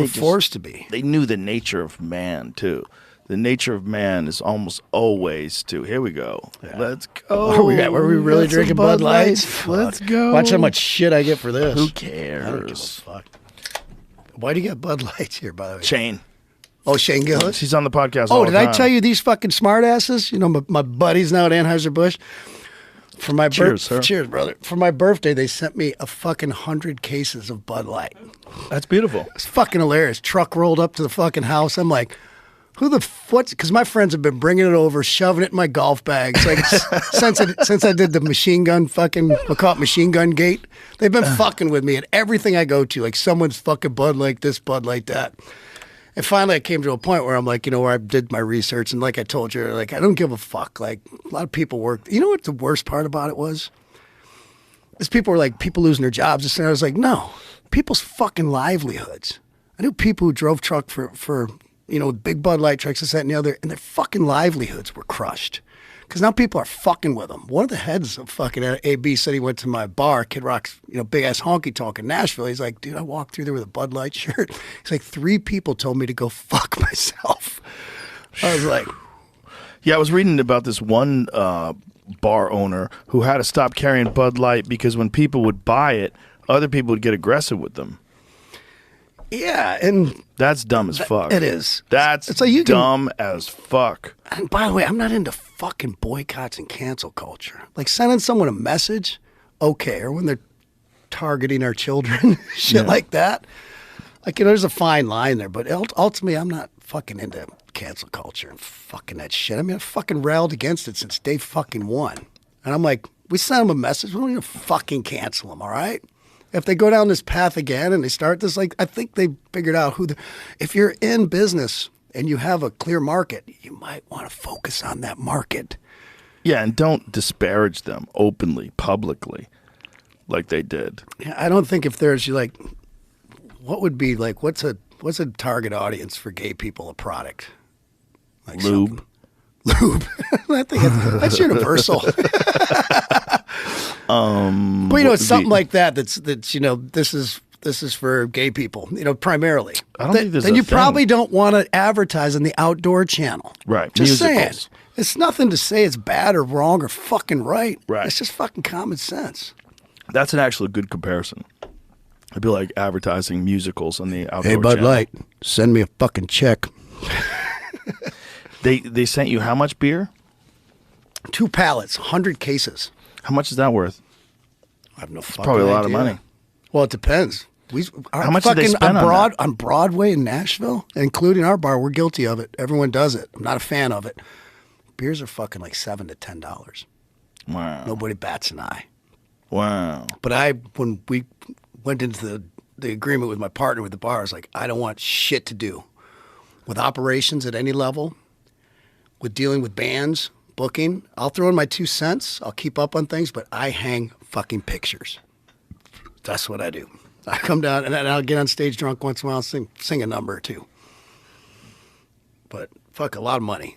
We're forced to be. They knew the nature of man, too. The nature of man is almost always to, here we go. Yeah. Let's go. Were we really drinking Bud Lights? Let's go. Watch how much shit I get for this. Who cares? I don't give a fuck. Why do you get Bud Lights here, by the way? Shane. Oh, Shane Gillis? He's on the podcast all the time. Oh, did I tell you these fucking smartasses? You know, my buddies now at Anheuser-Busch? For my Cheers, brother. For my birthday, they sent me a fucking 100 cases of Bud Light. That's beautiful. It's fucking hilarious. Truck rolled up to the fucking house. I'm like, who the what's? Because my friends have been bringing it over, shoving it in my golf bags. Like since I did the machine gun fucking, we'll call it machine gun gate. They've been fucking with me at everything I go to. Like someone's fucking Bud Light this, Bud Light that. And finally, I came to a point where I'm like, where I did my research, and like I told you, like I don't give a fuck. Like a lot of people work. You know what the worst part about it was? Is people were like, people losing their jobs. And I was like, no, people's fucking livelihoods. I knew people who drove truck for big Bud Light trucks, this, that, and the other, and their fucking livelihoods were crushed. Because now people are fucking with them. One of the heads of fucking AB said he went to my bar, Kid Rock's, big ass honky tonk in Nashville. He's like, dude, I walked through there with a Bud Light shirt. He's like, 3 people told me to go fuck myself. I was like, yeah, I was reading about this one bar owner who had to stop carrying Bud Light because when people would buy it, other people would get aggressive with them. Yeah, and that's dumb as fuck. It is. It's like dumb as fuck. And by the way, I'm not into fucking boycotts and cancel culture. Like sending someone a message, okay, or when they're targeting our children, shit like that. Like, there's a fine line there, but ultimately, I'm not fucking into cancel culture and fucking that shit. I mean, I fucking railed against it since day fucking one. And I'm like, we send them a message, we don't need to fucking cancel them, all right? If they go down this path again and they start this, like, I think they figured out if you're in business and you have a clear market, you might want to focus on that market. Yeah, and don't disparage them openly, publicly, like they did. Yeah, I don't think if there's, what would be, like, what's a target audience for gay people, a product? Like lube. Lube. I think that's universal. But it's something like that. That's this is for gay people. Primarily. I don't think there's then a you thing. Probably don't want to advertise on the outdoor channel. Right. Just Musicals. saying. It's nothing to say it's bad or wrong or fucking right. Right. It's just fucking common sense. That's an actually good comparison. It'd be like advertising musicals on the outdoor Hey, Bud channel. Light, send me a fucking check. They sent you how much beer? 2 pallets, 100 cases. How much is that worth? I have no fucking Probably a lot idea. of money. Well, it depends. How much did they spend on Broadway in Nashville, including our bar, we're guilty of it. Everyone does it. I'm not a fan of it. Beers are fucking like $7 to $10. Wow. Nobody bats an eye. Wow. But when we went into the agreement with my partner with the bar, I was like, I don't want shit to do with operations at any level, with dealing with bands, booking. I'll throw in my 2 cents. I'll keep up on things, but I hang fucking pictures. That's what I do. I come down and I'll get on stage drunk once in a while and sing a number or two. But fuck, a lot of money.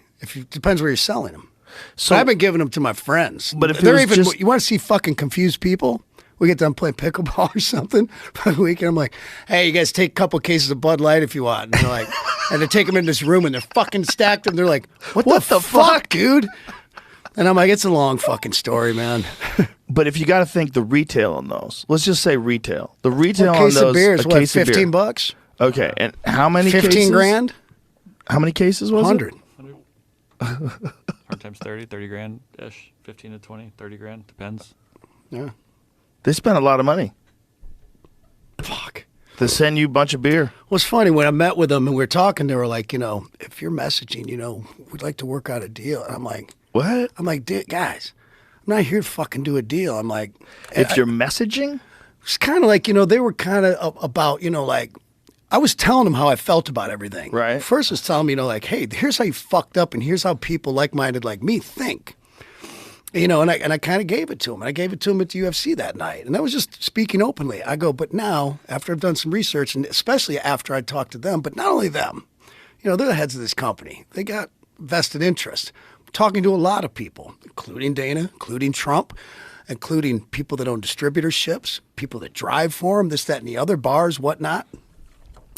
Depends where you're selling them. So I've been giving them to my friends. But if you want to see fucking confused people? We get done playing pickleball or something for the weekend. I'm like, hey, you guys take a couple cases of Bud Light if you want. And they're like, and they take them in this room and they're fucking stacked and they're like, what the fuck, dude? And I'm like, it's a long fucking story, man. But if you got to think the retail on those, let's just say retail. The retail on those, of beer is what, 15 bucks? Okay, and how many 15 cases? grand? How many cases was 100. it? 100 times 30 grand-ish, 15 to 20, 30 grand, depends. Yeah. They spent a lot of money. Fuck. To send you a bunch of beer. Well, it's funny, when I met with them and we were talking, they were like, if you're messaging, we'd like to work out a deal. And I'm like, what? I'm like, guys, I'm not here to fucking do a deal. I'm like, if you're messaging? It's kind of like, they were kind of about, like, I was telling them how I felt about everything. Right. First I was telling them, like, hey, here's how you fucked up and here's how people like-minded like me think. And I kind of gave it to him. And I gave it to him at the UFC that night. And I was just speaking openly. I go, but now, after I've done some research, and especially after I talked to them, but not only them, they're the heads of this company. They got vested interest. I'm talking to a lot of people, including Dana, including Trump, including people that own distributorships, people that drive for them, this, that, and the other, bars, whatnot.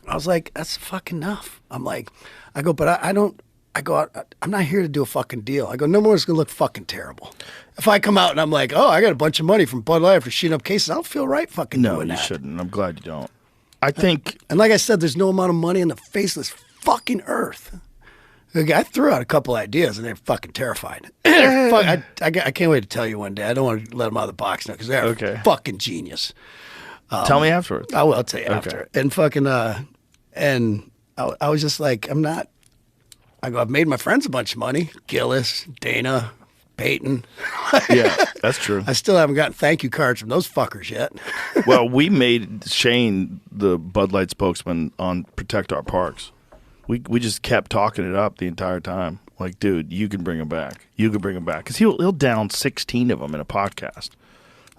I was like, that's fucking enough. I'm like, I go, but I don't. I go out. I'm not here to do a fucking deal. I go, no one's gonna look fucking terrible. If I come out and I'm like, oh, I got a bunch of money from Bud Light after shooting up cases, I don't feel right fucking No, doing you that. shouldn't. I'm glad you don't. I think, And like I said, there's no amount of money on the face of this fucking earth. Like, I threw out a couple ideas and they're fucking terrified. I can't wait to tell you one day. I don't want to let them out of the box now because they're Okay. fucking genius. tell me afterwards. I will. I'll tell you after. And fucking and I was just like, I'm not. I go, I've made my friends a bunch of money. Gillis, Dana, Peyton. Yeah, that's true. I still haven't gotten thank you cards from those fuckers yet. Well, we made Shane the Bud Light spokesman on Protect Our Parks. We just kept talking it up the entire time. Like, dude, you can bring him back. You can bring him back. Because he'll down 16 of them in a podcast.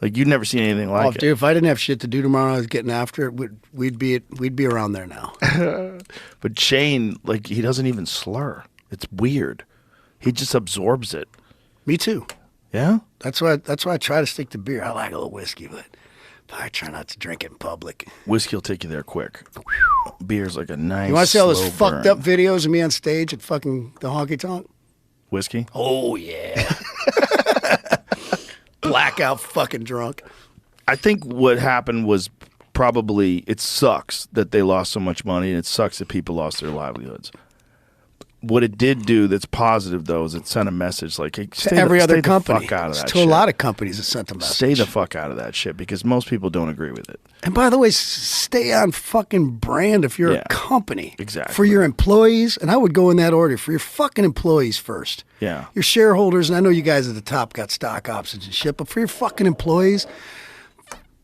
Like, you've never seen anything like it. Dude, if I didn't have shit to do tomorrow, I was getting after it. We'd be around there now. But Shane, like, he doesn't even slur. It's weird. He just absorbs it. Me too. Yeah? That's why I try to stick to beer. I like a little whiskey, but I try not to drink it in public. Whiskey will take you there quick. Beer's like a nice. You want to see all those slow fucked burn. up videos of me on stage at fucking the honky tonk? Whiskey? Oh yeah. Blackout fucking drunk. I think what happened was probably it sucks that they lost so much money and it sucks that people lost their livelihoods. What it did do that's positive, though, is it sent a message like, hey, To every other company. the fuck out of that to shit. a lot of companies it sent a message. Stay the fuck out of that shit because most people don't agree with it. And by the way, stay on fucking brand if you're Yeah. a company. Exactly. For your employees, and I would go in that order, for your fucking employees first. Yeah. Your shareholders, and I know you guys at the top got stock options and shit, but for your fucking employees,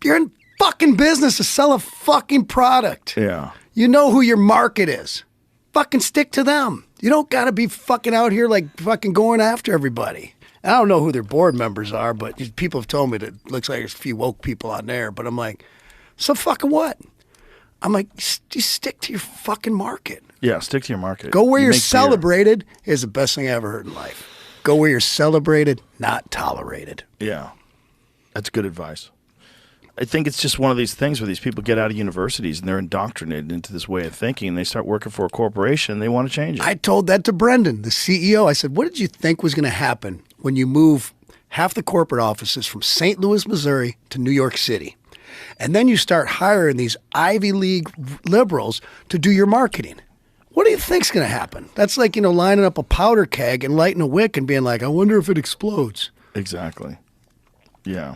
you're in fucking business to sell a fucking product. Yeah. You know who your market is. Fucking stick to them. You don't got to be fucking out here like fucking going after everybody. And I don't know who their board members are, but people have told me that it looks like there's a few woke people on there. But I'm like, so fucking what? I'm like, you stick to your fucking market. Yeah, stick to your market. Go where You you're make beer. celebrated is the best thing I ever heard in life. Go where you're celebrated, not tolerated. Yeah. That's good advice. I think it's just one of these things where these people get out of universities and they're indoctrinated into this way of thinking and they start working for a corporation and they want to change it. I told that to Brendan, the CEO. I said, what did you think was going to happen when you move half the corporate offices from St. Louis, Missouri to New York City? And then you start hiring these Ivy League liberals to do your marketing. What do you think's going to happen? That's like, lining up a powder keg and lighting a wick and being like, I wonder if it explodes. Exactly. Yeah.